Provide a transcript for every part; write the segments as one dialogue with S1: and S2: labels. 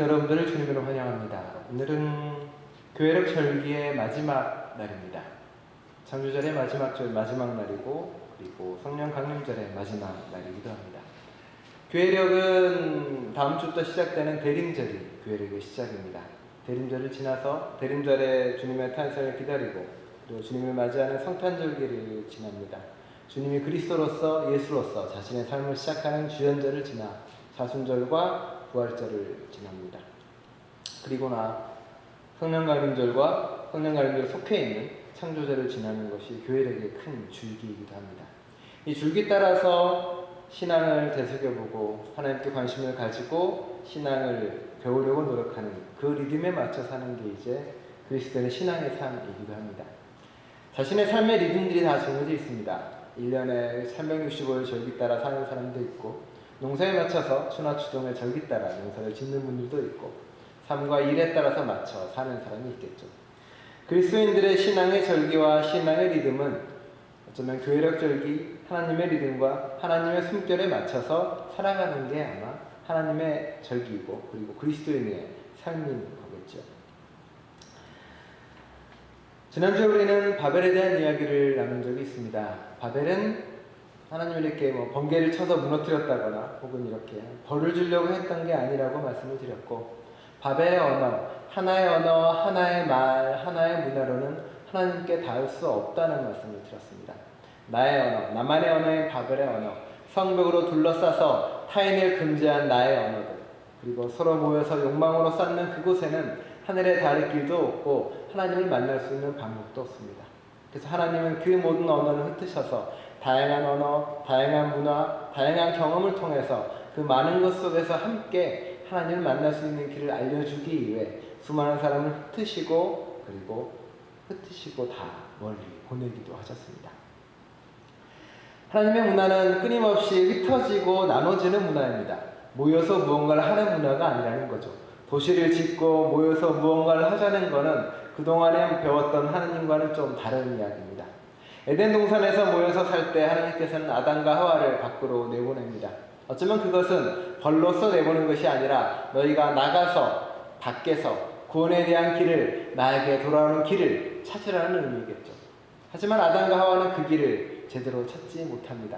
S1: 여러분들을 주님으로 환영합니다. 오늘은 교회력 절기의 마지막 날입니다. 창조절의 마지막 날이고 그리고 성령 강림절의 마지막 날이기도 합니다. 교회력은 다음 주부터 시작되는 대림절이 교회력의 시작입니다. 대림절을 지나서 대림절에 주님의 탄생을 기다리고 그리고 주님을 맞이하는 성탄절기를 지납니다. 주님이 그리스도로서 예수로서 자신의 삶을 시작하는 주연절을 지나 사순절과 부활절을 지납니다. 그리고 성령강림절과 성령강림절에 속해 있는 창조절을 지나는 것이 교회력의 큰 줄기이기도 합니다. 이 줄기 따라서 신앙을 되새겨보고 하나님께 관심을 가지고 신앙을 배우려고 노력하는 그 리듬에 맞춰 사는 게 이제 그리스도인의 신앙의 삶이기도 합니다. 자신의 삶의 리듬들이 다 정해져 있습니다. 1년에 365일 절기 따라 사는 사람도 있고 농사에 맞춰서 추나추동의 절기 따라 농사를 짓는 분들도 있고 삶과 일에 따라서 맞춰 사는 사람이 있겠죠. 그리스도인들의 신앙의 절기와 신앙의 리듬은 어쩌면 교회력 절기, 하나님의 리듬과 하나님의 숨결에 맞춰서 살아가는 게 아마 하나님의 절기이고 그리고 그리스도인의 삶인 거겠죠. 지난주에 우리는 바벨에 대한 이야기를 나눈 적이 있습니다. 바벨은 하나님을 이렇게 번개를 쳐서 무너뜨렸다거나 혹은 이렇게 벌을 주려고 했던 게 아니라고 말씀을 드렸고, 바벨의 언어, 하나의 말, 하나의 문화로는 하나님께 닿을 수 없다는 말씀을 드렸습니다. 나의 언어, 나만의 언어인 바벨의 언어, 성벽으로 둘러싸서 타인을 금지한 나의 언어들, 그리고 서로 모여서 욕망으로 쌓는 그곳에는 하늘에 닿을 길도 없고 하나님을 만날 수 있는 방법도 없습니다. 그래서 하나님은 그 모든 언어를 흩으셔서 다양한 언어, 다양한 문화, 다양한 경험을 통해서 그 많은 것 속에서 함께 하나님을 만날 수 있는 길을 알려주기 위해 수많은 사람을 흩으시고 다 멀리 보내기도 하셨습니다. 하나님의 문화는 끊임없이 흩어지고 나눠지는 문화입니다. 모여서 무언가를 하는 문화가 아니라는 거죠. 도시를 짓고 모여서 무언가를 하자는 것은 그동안에 배웠던 하나님과는 좀 다른 이야기입니다. 에덴 동산에서 모여서 살 때 하나님께서는 아담과 하와를 밖으로 내보냅니다. 어쩌면 그것은 벌로서 내보는 것이 아니라 너희가 나가서 밖에서 구원에 대한 길을, 나에게 돌아오는 길을 찾으라는 의미겠죠. 하지만 아담과 하와는 그 길을 제대로 찾지 못합니다.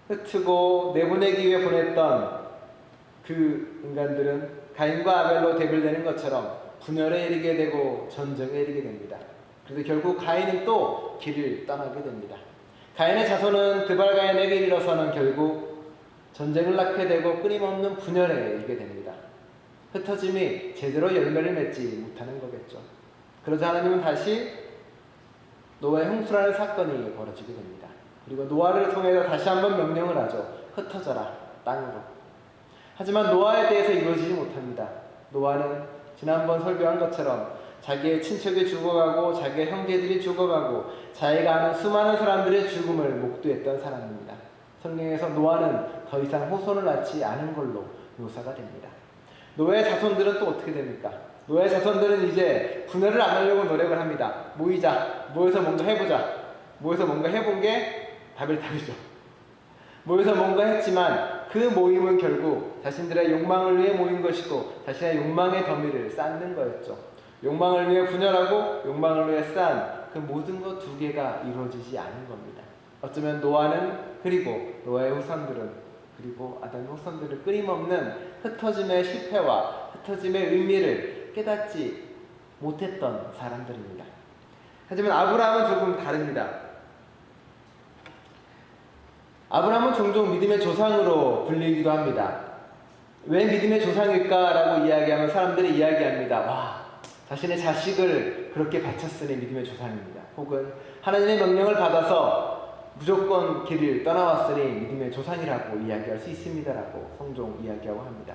S1: 흩트고 내보내기 위해 보냈던 그 인간들은 가인과 아벨로 대별되는 것처럼 분열에 이르게 되고 전쟁에 이르게 됩니다. 그래서 결국 가인은 또 길을 떠나게 됩니다. 가인의 자손은 드발가인에게 이르러서는 결국 전쟁을 낳게 되고 끊임없는 분열에 이르게 됩니다. 흩어짐이 제대로 열매를 맺지 못하는 거겠죠. 그러자 하나님은 다시 노아의 홍수라는 사건이 벌어지게 됩니다. 그리고 노아를 통해서 다시 한번 명령을 하죠. 흩어져라, 땅으로. 하지만 노아에 대해서 이루어지지 못합니다. 노아는 지난번 설교한 것처럼 자기의 친척이 죽어가고 자기의 형제들이 죽어가고 자기가 아는 수많은 사람들의 죽음을 목도했던 사람입니다. 성경에서 노아는 더 이상 후손을 낳지 않은 걸로 묘사가 됩니다. 노아의 자손들은 또 어떻게 됩니까? 노아의 자손들은 이제 분열을 안 하려고 노력을 합니다. 모여서 뭔가 해보자. 모여서 뭔가 해본 게 바벨탑이죠. 모여서 뭔가 했지만 그 모임은 결국 자신들의 욕망을 위해 모인 것이고 자신의 욕망의 더미를 쌓는 거였죠. 욕망을 위해 분열하고 욕망을 위해 쌓은 그 모든 것 두 개가 이루어지지 않은 겁니다. 어쩌면 노아는 그리고 노아의 후손들은 그리고 아담의 후손들은 끊임없는 흩어짐의 실패와 흩어짐의 의미를 깨닫지 못했던 사람들입니다. 하지만 아브라함은 조금 다릅니다. 아브라함은 종종 믿음의 조상으로 불리기도 합니다. 왜 믿음의 조상일까라고 이야기하면 사람들이 이야기합니다. 와, 자신의 자식을 그렇게 바쳤으니 믿음의 조상입니다. 혹은 하나님의 명령을 받아서 무조건 길을 떠나왔으니 믿음의 조상이라고 이야기할 수 있습니다라고 성종 이야기하고 합니다.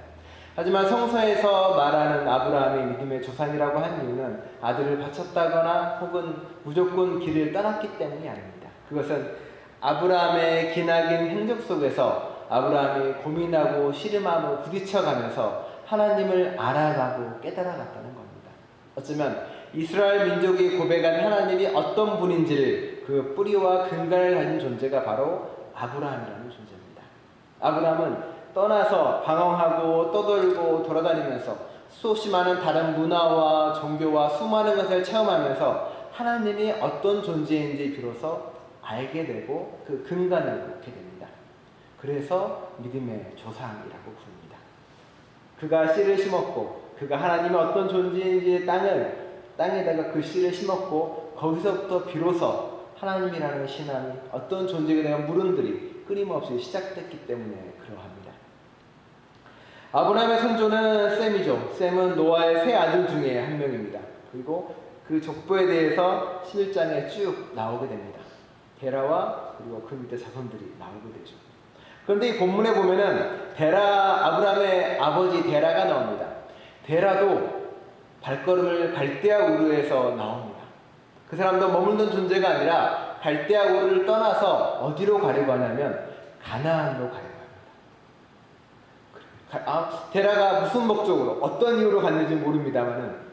S1: 하지만 성서에서 말하는 아브라함이 믿음의 조상이라고 한 이유는 아들을 바쳤다거나 혹은 무조건 길을 떠났기 때문이 아닙니다. 그것은 아브라함의 기나긴 행적 속에서 아브라함이 고민하고 씨름하고 부딪혀가면서 하나님을 알아가고 깨달아갔다는 겁니다. 어쩌면 이스라엘 민족이 고백한 하나님이 어떤 분인지를 그 뿌리와 근간을 가진 존재가 바로 아브라함이라는 존재입니다. 아브라함은 떠나서 방황하고 떠돌고 돌아다니면서 수없이 많은 다른 문화와 종교와 수많은 것을 체험하면서 하나님이 어떤 존재인지 비로소 알게 되고 그 근간을 놓게 됩니다. 그래서 믿음의 조상이라고 부릅니다. 그가 씨를 심었고 그가 하나님의 어떤 존재인지 땅에다가 그 씨를 심었고 거기서부터 비로소 하나님이라는 신앙이 어떤 존재에 대한 물음들이 끊임없이 시작됐기 때문에 그러합니다. 아브라함의 선조는 셈이죠. 셈은 노아의 세 아들 중에 한 명입니다. 그리고 그 족보에 대해서 11장에 쭉 나오게 됩니다. 데라와 그리고 그 밑에 자손들이 나오게 되죠. 그런데 이 본문에 보면은 아브라함의 아버지 데라가 나옵니다. 데라도 발걸음을 갈대아 우르에서 나옵니다. 그 사람도 머물던 존재가 아니라 갈대아 우르를 떠나서 어디로 가려고 하냐면 가나안으로 가려고 합니다. 데라가 무슨 목적으로 어떤 이유로 갔는지 모릅니다만은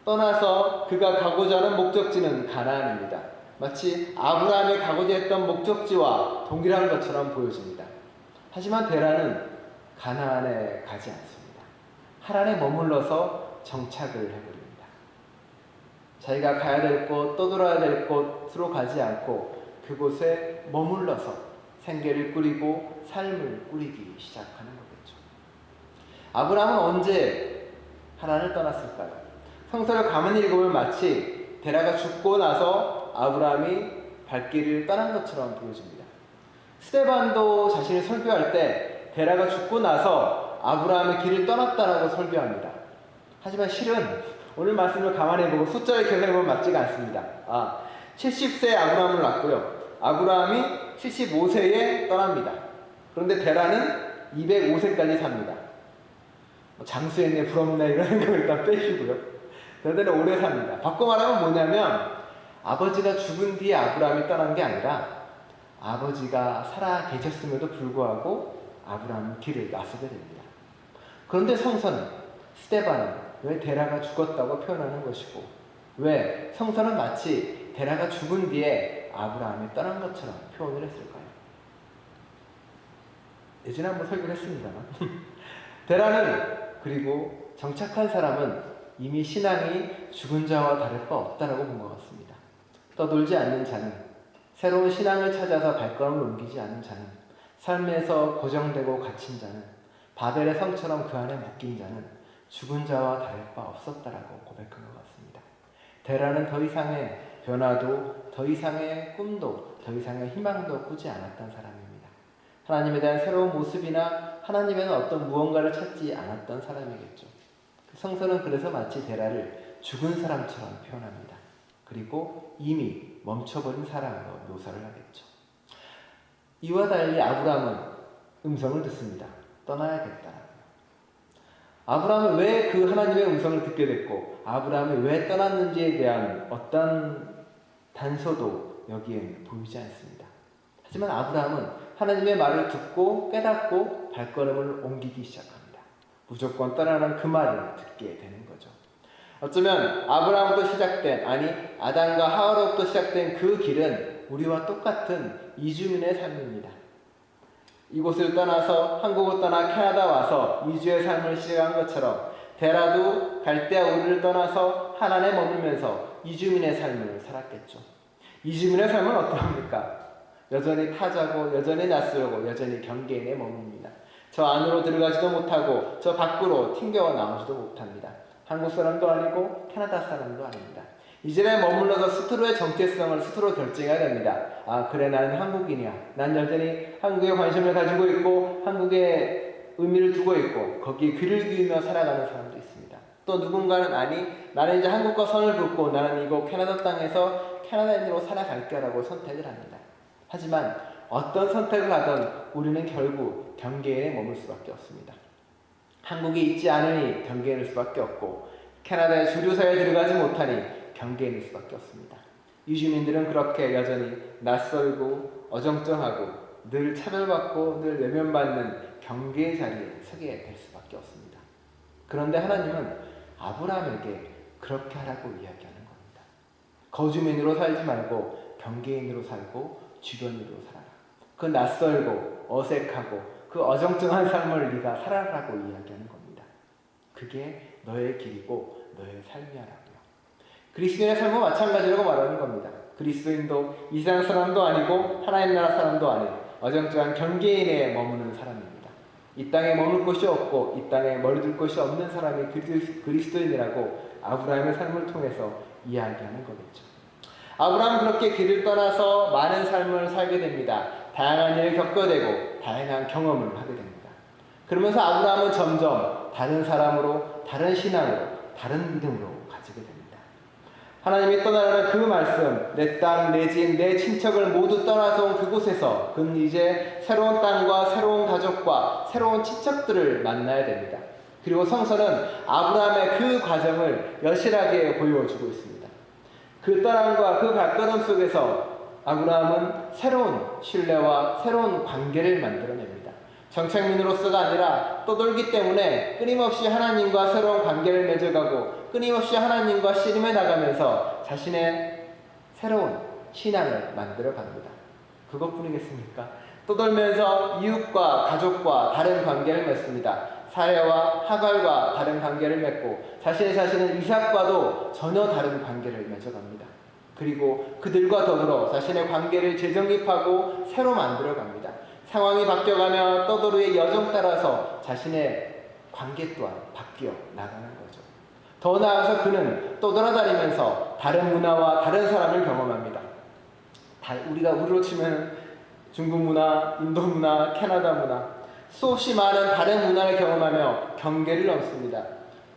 S1: 떠나서 그가 가고자 하는 목적지는 가나안입니다. 마치 아브라함이 가고자 했던 목적지와 동일한 것처럼 보여집니다. 하지만 데라는 가나안에 가지 않습니다. 하란에 머물러서 정착을 해버립니다. 자기가 가야 될 곳, 떠돌아야 될 곳으로 가지 않고 그곳에 머물러서 생계를 꾸리고 삶을 꾸리기 시작하는 거겠죠. 아브라함은 언제 하란을 떠났을까요? 성서를 가만히 읽으면 마치 데라가 죽고 나서 아브라함이 발길을 떠난 것처럼 보여집니다. 스데반도 자신이 설교할 때 데라가 죽고 나서 아브라함의 길을 떠났다라고 설교합니다. 하지만 실은 오늘 말씀을 가만히 보고 숫자를 계산해보면 맞지가 않습니다. 70세에 아브라함을 낳고요. 아브라함이 75세에 떠납니다. 그런데 데라는 205세까지 삽니다. 장수했네, 부럽네 이런 생각을 일단 빼시고요. 대단히 오래 삽니다. 바꿔 말하면 뭐냐면 아버지가 죽은 뒤에 아브라함이 떠난 게 아니라 아버지가 살아 계셨음에도 불구하고 아브라함은 길을 나서게 됩니다. 그런데 성서는 스데반은 왜 데라가 죽었다고 표현하는 것이고 왜 성서는 마치 데라가 죽은 뒤에 아브라함이 떠난 것처럼 표현을 했을까요? 예전에 한번 설교를 했습니다만 데라는 그리고 정착한 사람은 이미 신앙이 죽은 자와 다를 바 없다라고 본 것 같습니다. 떠돌지 않는 자는, 새로운 신앙을 찾아서 발걸음을 옮기지 않는 자는, 삶에서 고정되고 갇힌 자는, 바벨의 성처럼 그 안에 묶인 자는 죽은 자와 다를 바 없었다라고 고백한 것 같습니다. 데라는 더 이상의 변화도, 더 이상의 꿈도, 더 이상의 희망도 꾸지 않았던 사람입니다. 하나님에 대한 새로운 모습이나 하나님에는 어떤 무언가를 찾지 않았던 사람이겠죠. 성서는 그래서 마치 데라를 죽은 사람처럼 표현합니다. 그리고 이미 멈춰버린 사람으로 묘사를 하겠죠. 이와 달리 아브라함은 음성을 듣습니다. 떠나야겠다라고요. 아브라함은 왜 그 하나님의 음성을 듣게 됐고 아브라함이 왜 떠났는지에 대한 어떤 단서도 여기엔 보이지 않습니다. 하지만 아브라함은 하나님의 말을 듣고 깨닫고 발걸음을 옮기기 시작합니다. 무조건 떠나는 그 말을 듣게 되는 거죠. 어쩌면 아브라함부터 시작된, 아담과 하와로부터 시작된 그 길은 우리와 똑같은 이주민의 삶입니다. 이곳을 떠나서 한국을 떠나 캐나다 와서 이주의 삶을 시작한 것처럼 데라도 갈대아 우르를 떠나서 하란에 머물면서 이주민의 삶을 살았겠죠. 이주민의 삶은 어떠합니까? 여전히 타자고 여전히 낯설고 여전히 경계인에 머뭅니다. 저 안으로 들어가지도 못하고 저 밖으로 튕겨 나오지도 못합니다. 한국 사람도 아니고 캐나다 사람도 아닙니다. 이제는 머물러서 스스로의 정체성을 스스로 결정해야 됩니다. 그래 나는 한국인이야. 난 여전히 한국에 관심을 가지고 있고 한국에 의미를 두고 있고 거기에 귀를 기울이며 살아가는 사람도 있습니다. 또 누군가는 나는 이제 한국과 선을 긋고 나는 이곳 캐나다 땅에서 캐나다인으로 살아갈게라고 선택을 합니다. 하지만 어떤 선택을 하든 우리는 결국 경계에 머물 수밖에 없습니다. 한국이 있지 않으니 경계에 있을 수밖에 없고 캐나다의 주류사에 들어가지 못하니 경계에 있을 수밖에 없습니다. 이주민들은 그렇게 여전히 낯설고 어정쩡하고 늘 차별받고 늘 외면받는 경계의 자리에 서게 될 수밖에 없습니다. 그런데 하나님은 아브라함에게 그렇게 하라고 이야기하는 겁니다. 거주민으로 살지 말고 경계인으로 살고 주변인으로 살아라. 그 낯설고 어색하고 그 그 어정쩡한 삶을 네가 살아라고 이야기하는 겁니다. 그게 너의 길이고 너의 삶이야라고요. 그리스도인의 삶은 마찬가지라고 말하는 겁니다. 그리스도인도 이 세상 사람도 아니고 하나님 나라 사람도 아닌 어정쩡한 경계인에 머무는 사람입니다. 이 땅에 머물 곳이 없고 이 땅에 머리둘 곳이 없는 사람이 그리스도인이라고 아브라함의 삶을 통해서 이야기하는 거겠죠. 아브라함은 그렇게 길을 떠나서 많은 삶을 살게 됩니다. 다양한 일을 겪어내고 다양한 경험을 하게 됩니다. 그러면서 아브라함은 점점 다른 사람으로, 다른 신앙으로, 다른 믿음으로 가지게 됩니다. 하나님이 떠나라는 그 말씀, 내 땅, 내 집, 내 친척을 모두 떠나서 온 그곳에서 그는 이제 새로운 땅과 새로운 가족과 새로운 친척들을 만나야 됩니다. 그리고 성서는 아브라함의 그 과정을 여실하게 보여주고 있습니다. 그 떠남과 그 발걸음 속에서 아브라함은 새로운 신뢰와 새로운 관계를 만들어냅니다. 정착민으로서가 아니라 떠돌기 때문에 끊임없이 하나님과 새로운 관계를 맺어가고 끊임없이 하나님과 씨름해 나가면서 자신의 새로운 신앙을 만들어 갑니다. 그것뿐이겠습니까? 떠돌면서 이웃과 가족과 다른 관계를 맺습니다. 사례와 하갈과 다른 관계를 맺고 자신은 이삭과도 전혀 다른 관계를 맺어갑니다. 그리고 그들과 더불어 자신의 관계를 재정립하고 새로 만들어갑니다. 상황이 바뀌어가며 떠돌이의 여정 따라서 자신의 관계 또한 바뀌어 나가는 거죠. 더 나아가서 그는 떠돌아다니면서 다른 문화와 다른 사람을 경험합니다. 우리로 치면 중국 문화, 인도 문화, 캐나다 문화, 수없이 많은 다른 문화를 경험하며 경계를 넘습니다.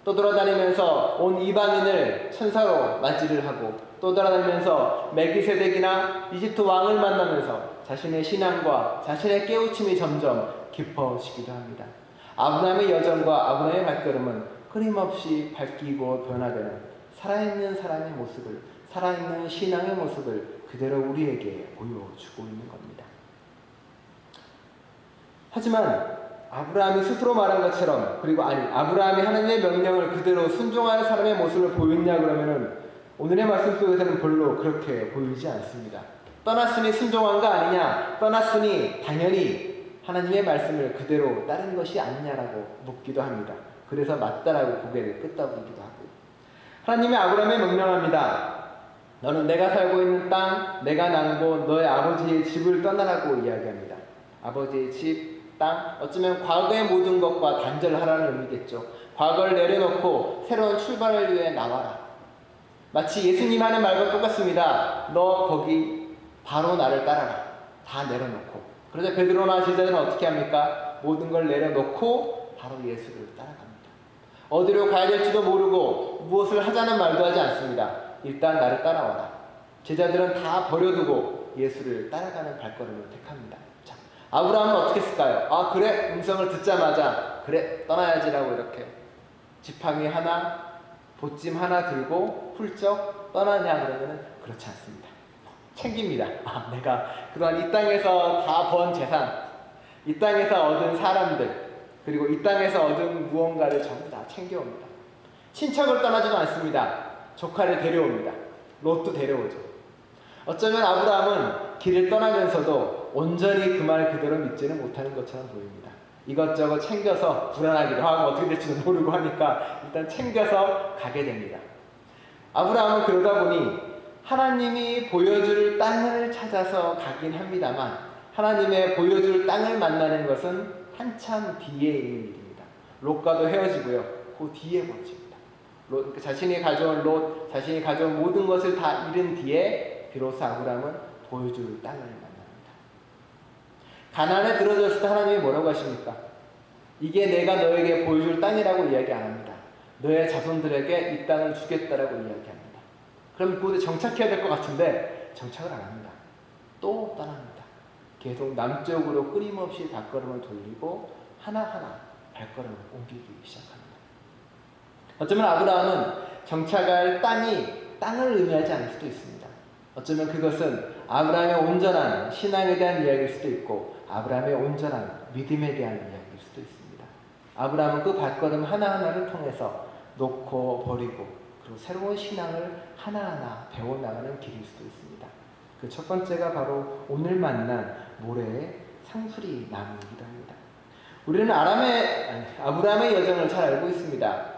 S1: 떠돌아다니면서 온 이방인을 천사로 맞이를 하고 떠돌아다니면서 멜기세덱이나 이집트 왕을 만나면서 자신의 신앙과 자신의 깨우침이 점점 깊어지기도 합니다. 아브라함의 여정과 아브라함의 발걸음은 끊임없이 바뀌고 변화되는 살아있는 사람의 모습을, 살아있는 신앙의 모습을 그대로 우리에게 보여주고 있는 겁니다. 하지만 아브라함이 스스로 말한 것처럼, 아브라함이 하나님의 명령을 그대로 순종하는 사람의 모습을 보였냐 그러면은 오늘의 말씀 속에서는 별로 그렇게 보이지 않습니다. 떠났으니 순종한 거 아니냐? 떠났으니 당연히 하나님의 말씀을 그대로 따른 것이 아니냐라고 묻기도 합니다. 그래서 맞다라고 고개를 끄덕이기도 하고요. 하나님이 아브라함에 명령합니다. 너는 내가 살고 있는 땅, 내가 난 곳, 너의 아버지의 집을 떠나라고 이야기합니다. 아버지의 집, 땅, 어쩌면 과거의 모든 것과 단절하라는 의미겠죠. 과거를 내려놓고 새로운 출발을 위해 나와라. 마치 예수님 하는 말과 똑같습니다. 너 거기 바로 나를 따라라. 다 내려놓고. 그러자 베드로나 제자들은 어떻게 합니까? 모든 걸 내려놓고 바로 예수를 따라갑니다. 어디로 가야 될지도 모르고 무엇을 하자는 말도 하지 않습니다. 일단 나를 따라와라. 제자들은 다 버려두고 예수를 따라가는 발걸음을 택합니다. 자, 아브라함은 어떻게 했을까요? 아 그래? 음성을 듣자마자 그래 떠나야지라고 이렇게 지팡이 하나, 보찜 하나 들고 훌쩍 떠나냐 그러면 그렇지 않습니다. 챙깁니다. 내가 그동안 이 땅에서 다 번 재산, 이 땅에서 얻은 사람들, 그리고 이 땅에서 얻은 무언가를 전부 다 챙겨옵니다. 친척을 떠나지도 않습니다. 조카를 데려옵니다. 롯도 데려오죠. 어쩌면 아브라함은 길을 떠나면서도 온전히 그 말 그대로 믿지는 못하는 것처럼 보입니다. 이것저것 챙겨서 불안하기도 하고 어떻게 될지도 모르고 하니까 일단 챙겨서 가게 됩니다. 아브라함은 그러다 보니 하나님이 보여줄 땅을 찾아서 가긴 합니다만 하나님의 보여줄 땅을 만나는 것은 한참 뒤에 있는 일입니다. 롯과도 헤어지고요. 그 뒤에 벌어집니다. 자신이 가져온 롯, 자신이 가져온 모든 것을 다 잃은 뒤에 비로소 아브라함은 보여줄 땅을 만납니다. 가나안에 들어졌을 때 하나님이 뭐라고 하십니까? 이게 내가 너에게 보여줄 땅이라고 이야기 안 합니다. 너의 자손들에게 이 땅을 주겠다라고 이야기합니다. 그럼 그곳에 정착해야 될 것 같은데 정착을 안 합니다. 또 떠납니다. 계속 남쪽으로 끊임없이 발걸음을 돌리고 하나하나 발걸음을 옮기기 시작합니다. 어쩌면 아브라함은 정착할 땅을 의미하지 않을 수도 있습니다. 어쩌면 그것은 아브라함의 온전한 신앙에 대한 이야기일 수도 있고 아브라함의 온전한 믿음에 대한 이야기일 수도 있습니다. 아브라함은 그 발걸음 하나하나를 통해서 놓고 버리고 그리고 새로운 신앙을 하나하나 배워나가는 길일 수도 있습니다. 그 첫 번째가 바로 오늘 만난 모래의 상수리 나무이기도 합니다. 우리는 아브라함의 여정을 잘 알고 있습니다.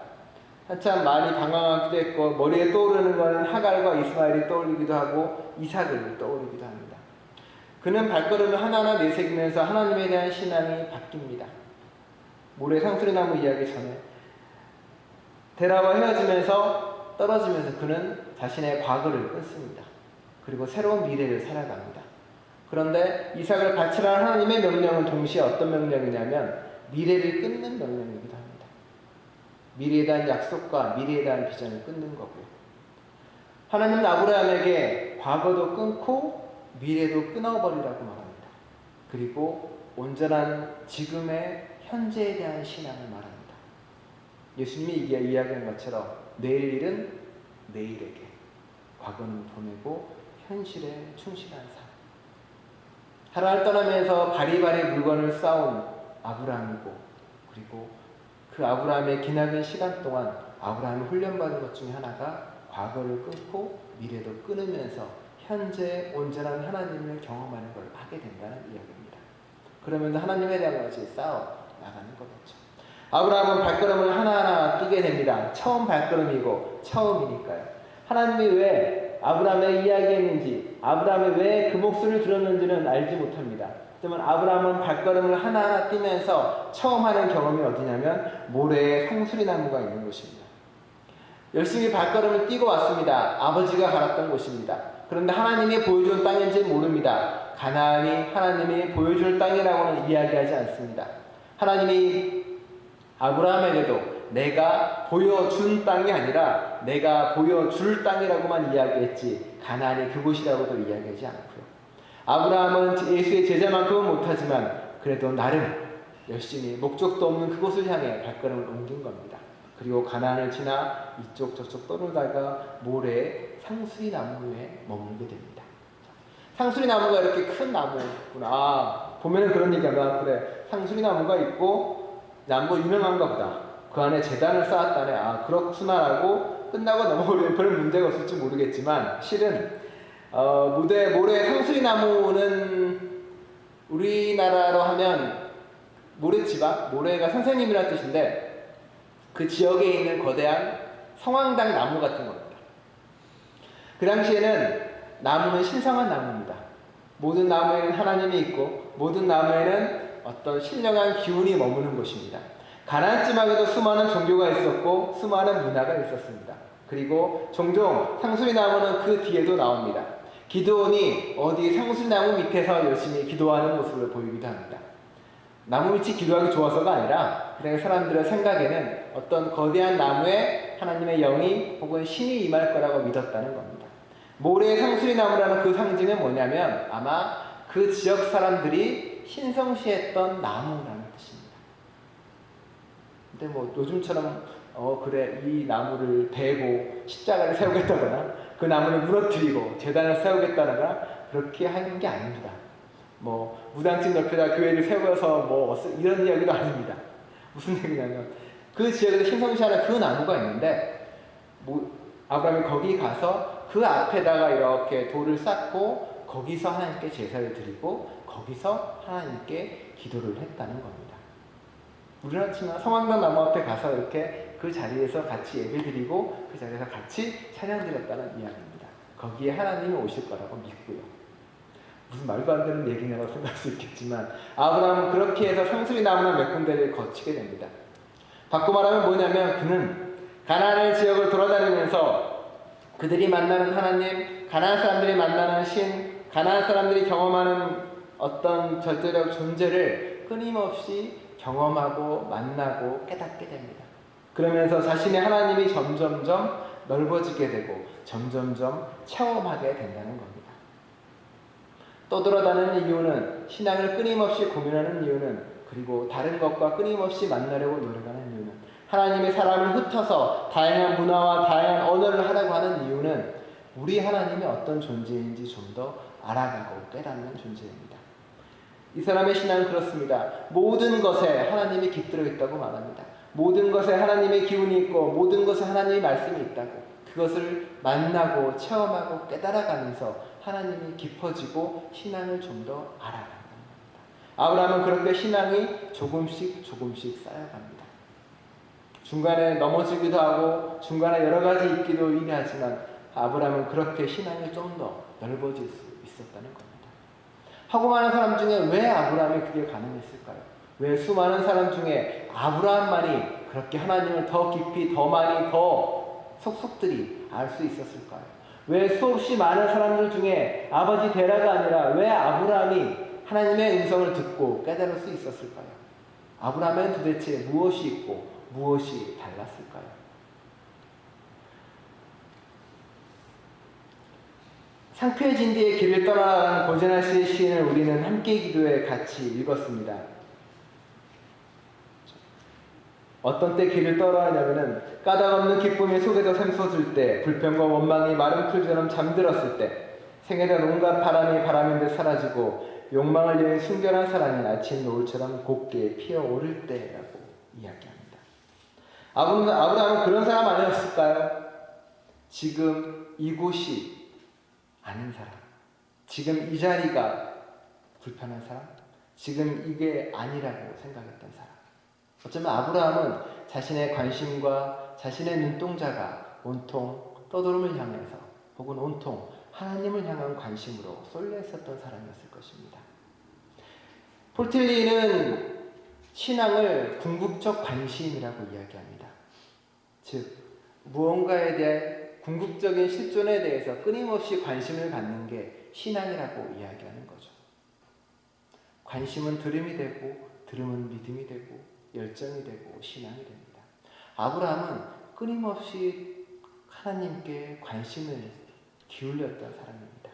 S1: 한참 많이 방황하기도 했고 머리에 떠오르는 것은 하갈과 이스마엘이 떠올리기도 하고 이삭을 떠올리기도 합니다. 그는 발걸음을 하나하나 내새기면서 하나님에 대한 신앙이 바뀝니다. 모래 상수리나무 이야기 전에 데라와 헤어지면서 떨어지면서 그는 자신의 과거를 끊습니다. 그리고 새로운 미래를 살아갑니다. 그런데 이삭을 바치라는 하나님의 명령은 동시에 어떤 명령이냐면 미래를 끊는 명령이기도 합니다. 미래에 대한 약속과 미래에 대한 비전을 끊는 거고요. 하나님은 아브라함에게 과거도 끊고 미래도 끊어버리라고 말합니다. 그리고 온전한 지금의 현재에 대한 신앙을 말합니다. 예수님이 이야기한 것처럼 내일 일은 내일에게, 과거는 보내고 현실에 충실한 삶. 하루를 떠나면서 바리바리 물건을 쌓은 아브라함이고, 그리고 그 아브라함의 기나긴 시간 동안 아브라함이 훈련받은 것 중에 하나가 과거를 끊고 미래도 끊으면서 현재 온전한 하나님을 경험하는 걸 하게 된다는 이야기입니다. 그러면서 하나님에 대한 것이 쌓아 나가는 거겠죠. 아브라함은 발걸음을 하나하나 뛰게 됩니다. 처음 발걸음이고 처음이니까요. 하나님이 왜 아브라함에 이야기했는지, 아브라함이 왜 그 목소리를 들었는지는 알지 못합니다. 하지만 아브라함은 발걸음을 하나하나 뛰면서 처음 하는 경험이 어디냐면 모래에 상수리 나무가 있는 곳입니다. 열심히 발걸음을 뛰고 왔습니다. 아버지가 갈았던 곳입니다. 그런데 하나님이 보여준 땅인지 모릅니다. 가나안이 하나님이 보여줄 땅이라고는 이야기하지 않습니다. 하나님이 아브라함에게도 내가 보여준 땅이 아니라 내가 보여줄 땅이라고만 이야기했지 가나안이 그곳이라고도 이야기하지 않고요. 아브라함은 예수의 제자만큼은 못하지만 그래도 나름 열심히 목적도 없는 그곳을 향해 발걸음을 옮긴 겁니다. 그리고 가나안을 지나 이쪽 저쪽 떠돌다가 모래에 상수리 나무에 머물게 됩니다. 상수리 나무가 이렇게 큰 나무구나. 보면은 그런 얘기하면 그래 상수리 나무가 있고 나무가 유명한가 보다. 그 안에 제단을 쌓았다네. 그렇구나라고 끝나고 넘어오면 별 문제가 없을지 모르겠지만 실은 모래 상수리 나무는 우리나라로 하면 모래지방, 모래가 선생님이라는 뜻인데 그 지역에 있는 거대한 성황당 나무 같은 겁니다. 그 당시에는 나무는 신성한 나무입니다. 모든 나무에는 하나님이 있고 모든 나무에는 어떤 신령한 기운이 머무는 곳입니다. 가나안 지방에도 수많은 종교가 있었고 수많은 문화가 있었습니다. 그리고 종종 상수리 나무는 그 뒤에도 나옵니다. 기드온이 어디 상수리 나무 밑에서 열심히 기도하는 모습을 보이기도 합니다. 나무 밑이 기도하기 좋아서가 아니라 그냥 사람들의 생각에는 어떤 거대한 나무에 하나님의 영이 혹은 신이 임할 거라고 믿었다는 겁니다. 모래의 상수리 나무라는 그 상징은 뭐냐면 아마 그 지역 사람들이 신성시했던 나무라는 뜻입니다. 근데 뭐 요즘처럼 그래 이 나무를 베고 십자가를 세우겠다거나 그 나무를 무너뜨리고 제단을 세우겠다거나 그렇게 하는 게 아닙니다. 뭐 무당집 옆에다 교회를 세워서 이런 이야기도 아닙니다. 무슨 얘기냐면 그 지역에서 신성시하는 그 나무가 있는데 아브라함이 거기 가서 그 앞에다가 이렇게 돌을 쌓고 거기서 하나님께 제사를 드리고 거기서 하나님께 기도를 했다는 겁니다. 우리나라 치면 성황당 나무 앞에 가서 이렇게 그 자리에서 같이 예배드리고 그 자리에서 같이 찬양드렸다는 이야기입니다. 거기에 하나님이 오실 거라고 믿고요. 무슨 말도 안 되는 얘기냐고 생각할 수 있겠지만 아브라함은 그렇게 해서 상수리 나무나 몇 군데를 거치게 됩니다. 바꿔 말하면 뭐냐면 그는 가나안 지역을 돌아다니면서 그들이 만나는 하나님, 가나안 사람들이 만나는 신, 가나안 사람들이 경험하는 어떤 절대적 존재를 끊임없이 경험하고 만나고 깨닫게 됩니다. 그러면서 자신의 하나님이 점점점 넓어지게 되고 점점점 체험하게 된다는 겁니다. 떠돌아다니는 이유는 신앙을 끊임없이 고민하는 이유는 그리고 다른 것과 끊임없이 만나려고 노력하는 이유는 하나님의 사람을 흩어서 다양한 문화와 다양한 언어를 하라고 하는 이유는 우리 하나님이 어떤 존재인지 좀 더 알아가고 깨닫는 존재입니다. 이 사람의 신앙은 그렇습니다. 모든 것에 하나님이 깃들어 있다고 말합니다. 모든 것에 하나님의 기운이 있고 모든 것에 하나님의 말씀이 있다고 그것을 만나고 체험하고 깨달아가면서 하나님이 깊어지고 신앙을 좀 더 알아가는 겁니다. 아브라함은 그렇게 신앙이 조금씩 쌓여갑니다. 중간에 넘어지기도 하고 중간에 여러 가지 있기도 하지만 아브라함은 그렇게 신앙이 좀 더 넓어질 수 있었다는 겁니다. 하고 많은 사람 중에 왜 아브라함이 그게 가능했을까요? 왜 수많은 사람 중에 아브라함만이 그렇게 하나님을 더 깊이, 더 많이, 더 속속들이 알 수 있었을까요? 왜 수없이 많은 사람들 중에 아버지 데라가 아니라 왜 아브라함이 하나님의 음성을 듣고 깨달을 수 있었을까요? 아브라함은 도대체 무엇이 있고 무엇이 달랐을까요? 상쾌해진뒤의 길을 떠나가는 고재나 씨의 시인을 우리는 함께 기도에 같이 읽었습니다. 어떤 때 길을 떠나냐면은 까닭없는 기쁨이 속에서 샘솟을 때, 불평과 원망이 마른 풀처럼 잠들었을 때, 생애된 온갖 바람이 바람인 듯 사라지고 욕망을 위해 순결한 사랑이 아침 노을처럼 곱게 피어오를 때라고 이야기합니다. 아브라함은 그런 사람 아니었을까요? 지금 이곳이 아닌 사람, 지금 이 자리가 불편한 사람, 지금 이게 아니라고 생각했던 사람. 어쩌면 아브라함은 자신의 관심과 자신의 눈동자가 온통 떠도름을 향해서 혹은 온통 하나님을 향한 관심으로 쏠려 있었던 사람이었을 것입니다. 폴틸리는 신앙을 궁극적 관심이라고 이야기합니다. 즉, 무언가에 대한 궁극적인 실존에 대해서 끊임없이 관심을 갖는 게 신앙이라고 이야기하는 거죠. 관심은 들음이 되고, 들음은 믿음이 되고, 열정이 되고, 신앙이 됩니다. 아브라함은 끊임없이 하나님께 관심을 기울였던 사람입니다.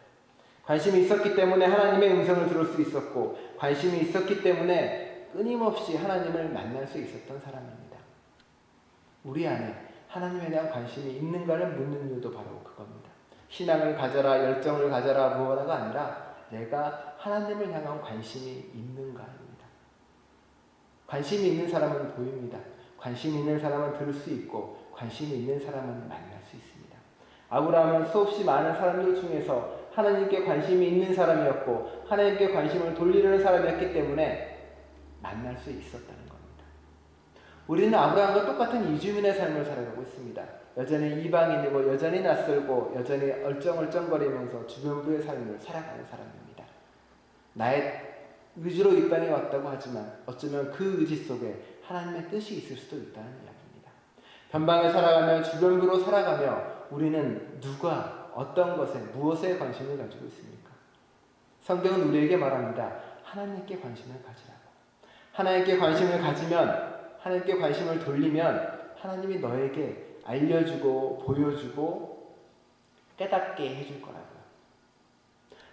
S1: 관심이 있었기 때문에 하나님의 음성을 들을 수 있었고, 관심이 있었기 때문에 끊임없이 하나님을 만날 수 있었던 사람입니다. 우리 안에 하나님에 대한 관심이 있는가를 묻는 이유도 바로 그겁니다. 신앙을 가져라, 열정을 가져라, 무엇라가 아니라 내가 하나님을 향한 관심이 있는가입니다. 관심이 있는 사람은 보입니다. 관심이 있는 사람은 들을 수 있고, 관심이 있는 사람은 만날 수 있습니다. 아브라함은 수없이 많은 사람들 중에서 하나님께 관심이 있는 사람이었고, 하나님께 관심을 돌리려는 사람이었기 때문에 만날 수 있었다는 겁니다. 우리는 아브라함과 똑같은 이주민의 삶을 살아가고 있습니다. 여전히 이방인이고, 여전히 낯설고, 여전히 얼쩡얼쩡거리면서 주변부의 삶을 살아가는 사람입니다. 나의 의지로 이 땅에 왔다고 하지만 어쩌면 그 의지 속에 하나님의 뜻이 있을 수도 있다는 이야기입니다. 변방에 살아가며 주변부로 살아가며 우리는 누가 어떤 것에 무엇에 관심을 가지고 있습니까? 성경은 우리에게 말합니다. 하나님께 관심을 가지라고. 하나님께 관심을 가지면, 하나님께 관심을 돌리면 하나님이 너에게 알려주고 보여주고 깨닫게 해줄 거라고요.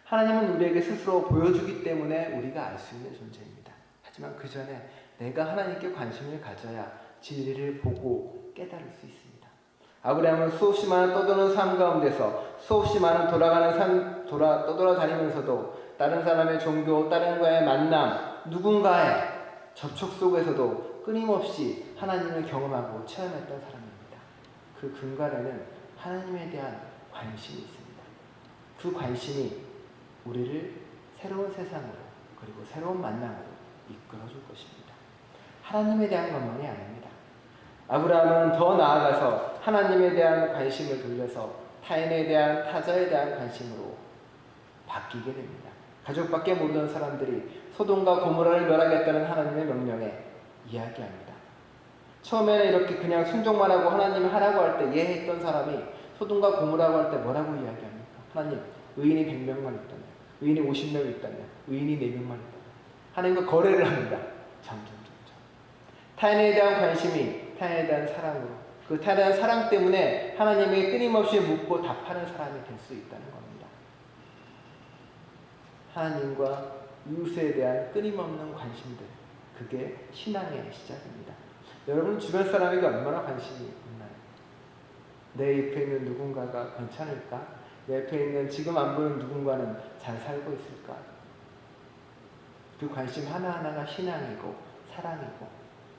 S1: 하나님은 우리에게 스스로 보여주기 때문에 우리가 알 수 있는 존재입니다. 하지만 그 전에 내가 하나님께 관심을 가져야 진리를 보고 깨달을 수 있습니다. 아브라함은 수없이 많은 떠도는 삶 가운데서 수없이 많은 떠돌아다니면서도 다른 사람의 종교, 다른과의 만남, 누군가의 접촉 속에서도 끊임없이 하나님을 경험하고 체험했던 사람입니다. 그 근간에는 하나님에 대한 관심이 있습니다. 그 관심이 우리를 새로운 세상으로 그리고 새로운 만남으로 이끌어줄 것입니다. 하나님에 대한 것만이 아닙니다. 아브라함은 더 나아가서 하나님에 대한 관심을 돌려서 타인에 대한, 타자에 대한 관심으로 바뀌게 됩니다. 가족밖에 모르는 사람들이 소돔과 고모라를 멸하겠다는 하나님의 명령에 이야기합니다. 처음에는 이렇게 그냥 순종만 하고 하나님 하라고 할 때 예 했던 사람이 소돔과 고모라고 할 때 뭐라고 이야기합니까? 하나님, 의인이 100명만 있다면, 의인이 50명 있다면, 의인이 4명만 있다면 하나님과 거래를 합니다. 점점. 타인에 대한 관심이 타인에 대한 사랑으로, 그 타인에 대한 사랑 때문에 하나님에게 끊임없이 묻고 답하는 사람이 될 수 있다는 겁니다. 하나님과 이웃에 대한 끊임없는 관심들, 그게 신앙의 시작입니다. 여러분 주변 사람에게 얼마나 관심이 있나요? 내 옆에 있는 누군가가 괜찮을까? 내 옆에 있는 지금 안 보이는 누군가는 잘 살고 있을까? 그 관심 하나하나가 신앙이고 사랑이고,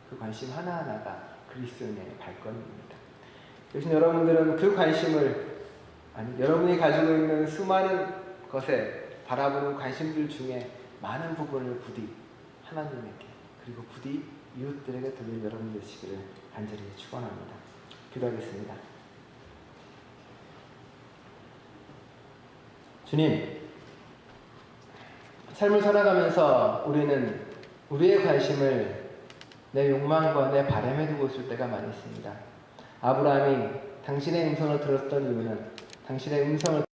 S1: 그 관심 하나하나가 그리스도인의 발걸음입니다. 요즘 여러분들은 그 관심을, 여러분이 가지고 있는 수많은 것에 바라보는 관심들 중에 많은 부분을 부디 하나님에게 그리고 부디 이웃들에게 들릴 여러분 되시기를 간절히 축원합니다. 기도하겠습니다. 주님, 삶을 살아가면서 우리는 우리의 관심을 내 욕망과 내 바람에 두고 있을 때가 많이 있습니다. 아브라함이 당신의 음성을 들었던 이유는 당신의 음성을